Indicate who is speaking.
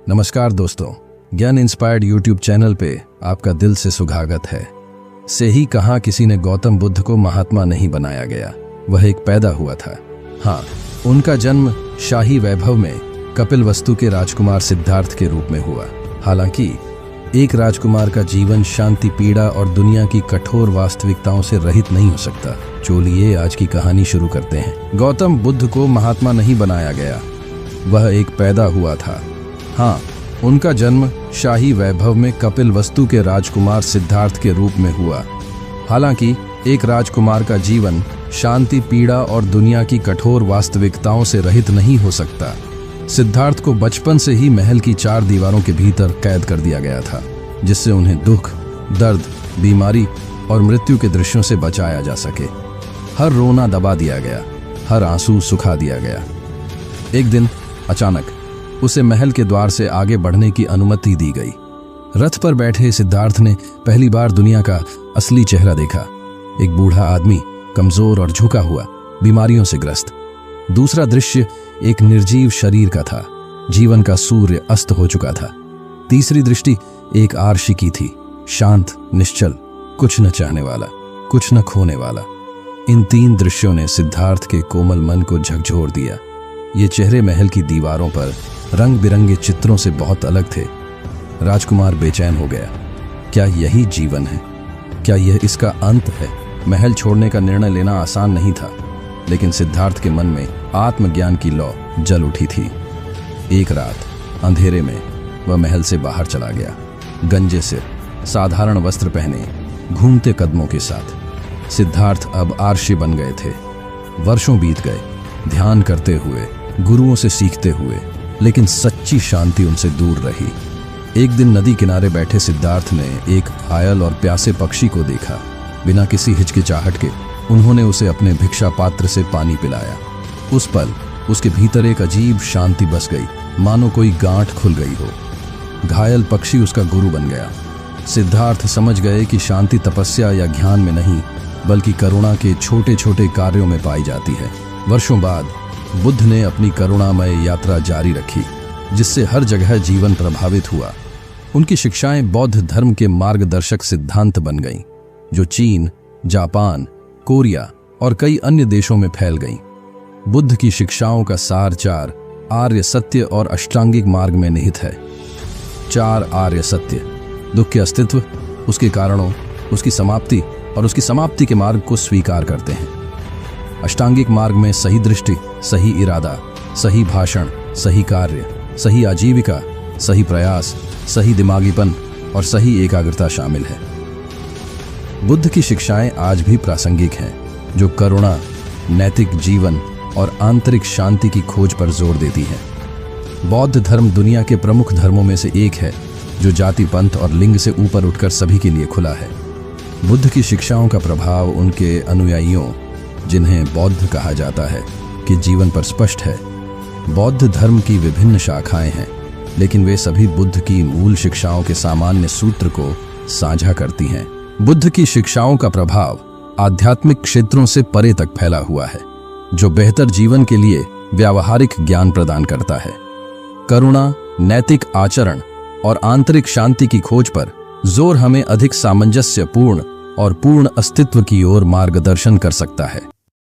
Speaker 1: नमस्कार दोस्तों, ज्ञान इंस्पायर्ड यूट्यूब चैनल पे आपका दिल से स्वागत है। से ही कहा किसी ने गौतम बुद्ध को महात्मा नहीं बनाया गया, वह एक पैदा हुआ था। हाँ, उनका जन्म शाही वैभव में कपिलवस्तु के राजकुमार सिद्धार्थ के रूप में हुआ। हालांकि एक राजकुमार का जीवन शांति, पीड़ा और दुनिया की कठोर वास्तविकताओं से रहित नहीं हो सकता। चलिए आज की कहानी शुरू करते हैं। गौतम बुद्ध को महात्मा नहीं बनाया गया, वह एक पैदा हुआ था। हाँ, उनका जन्म शाही वैभव में कपिलवस्तु के राजकुमार सिद्धार्थ के रूप में हुआ। हालांकि एक राजकुमार का जीवन शांति, पीड़ा और दुनिया की कठोर वास्तविकताओं से रहित नहीं हो सकता। सिद्धार्थ को बचपन से ही महल की 4 दीवारों के भीतर कैद कर दिया गया था, जिससे उन्हें दुख, दर्द, बीमारी और मृत्यु के दृश्यों से बचाया जा सके। हर रोना दबा दिया गया, हर आंसू सुखा दिया गया। एक दिन अचानक उसे महल के द्वार से आगे बढ़ने की अनुमति दी गई। रथ पर बैठे सिद्धार्थ ने पहली बार दुनिया का असली चेहरा देखा। एक बूढ़ा आदमी, कमजोर और झुका हुआ, बीमारियों से ग्रस्त। दूसरा दृश्य एक निर्जीव शरीर का था, जीवन का सूर्य अस्त हो चुका था। तीसरी दृष्टि एक आर्षी की थी, शांत, निश्चल, कुछ न चाहने वाला, कुछ न खोने वाला। इन 3 दृश्यों ने सिद्धार्थ के कोमल मन को झकझोर दिया। ये चेहरे महल की दीवारों पर रंग बिरंगे चित्रों से बहुत अलग थे। राजकुमार बेचैन हो गया। क्या यही जीवन है? क्या यह इसका अंत है? महल छोड़ने का निर्णय लेना आसान नहीं था, लेकिन सिद्धार्थ के मन में आत्मज्ञान की लौ जल उठी थी। एक रात अंधेरे में वह महल से बाहर चला गया, गंजे सिर, साधारण वस्त्र पहने, घूमते कदमों के साथ। सिद्धार्थ अब आर्षी बन गए थे। वर्षों बीत गए, ध्यान करते हुए, गुरुओं से सीखते हुए, लेकिन सच्ची शांति उनसे दूर रही। एक दिन नदी किनारे बैठे सिद्धार्थ ने एक घायल और प्यासे पक्षी को देखा। बिना किसी हिचकिचाहट के उन्होंने उसे अपने भिक्षा पात्र से पानी पिलाया। उस पल उसके भीतर एक अजीब शांति बस गई, मानो कोई गांठ खुल गई हो। घायल पक्षी उसका गुरु बन गया। सिद्धार्थ समझ गए कि शांति तपस्या या ज्ञान में नहीं, बल्कि करुणा के छोटे छोटे कार्यों में पाई जाती है। वर्षों बाद बुद्ध ने अपनी करुणामय यात्रा जारी रखी, जिससे हर जगह जीवन प्रभावित हुआ। उनकी शिक्षाएं बौद्ध धर्म के मार्गदर्शक सिद्धांत बन गईं, जो चीन, जापान, कोरिया और कई अन्य देशों में फैल गईं। बुद्ध की शिक्षाओं का सार 4 आर्य सत्य और अष्टांगिक मार्ग में निहित है। 4 आर्य सत्य: दुख के अस्तित्व, उसके कारणों, उसकी समाप्ति और उसकी समाप्ति के मार्ग को स्वीकार करते हैं। अष्टांगिक मार्ग में सही दृष्टि, सही इरादा, सही भाषण, सही कार्य, सही आजीविका, सही प्रयास, सही दिमागीपन और सही एकाग्रता शामिल है। बुद्ध की शिक्षाएं आज भी प्रासंगिक हैं, जो करुणा, नैतिक जीवन और आंतरिक शांति की खोज पर जोर देती हैं। बौद्ध धर्म दुनिया के प्रमुख धर्मों में से एक है, जो जाति, पंथ और लिंग से ऊपर उठकर सभी के लिए खुला है। बुद्ध की शिक्षाओं का प्रभाव उनके अनुयायियों, जिन्हें बौद्ध कहा जाता है, के जीवन पर स्पष्ट है। बौद्ध धर्म की विभिन्न शाखाएं हैं, लेकिन वे सभी बुद्ध की मूल शिक्षाओं के सामान्य सूत्र को साझा करती हैं। बुद्ध की शिक्षाओं का प्रभाव आध्यात्मिक क्षेत्रों से परे तक फैला हुआ है, जो बेहतर जीवन के लिए व्यावहारिक ज्ञान प्रदान करता है। करुणा, नैतिक आचरण और आंतरिक शांति की खोज पर जोर हमें अधिक सामंजस्यपूर्ण और पूर्ण अस्तित्व की ओर मार्गदर्शन कर सकता है।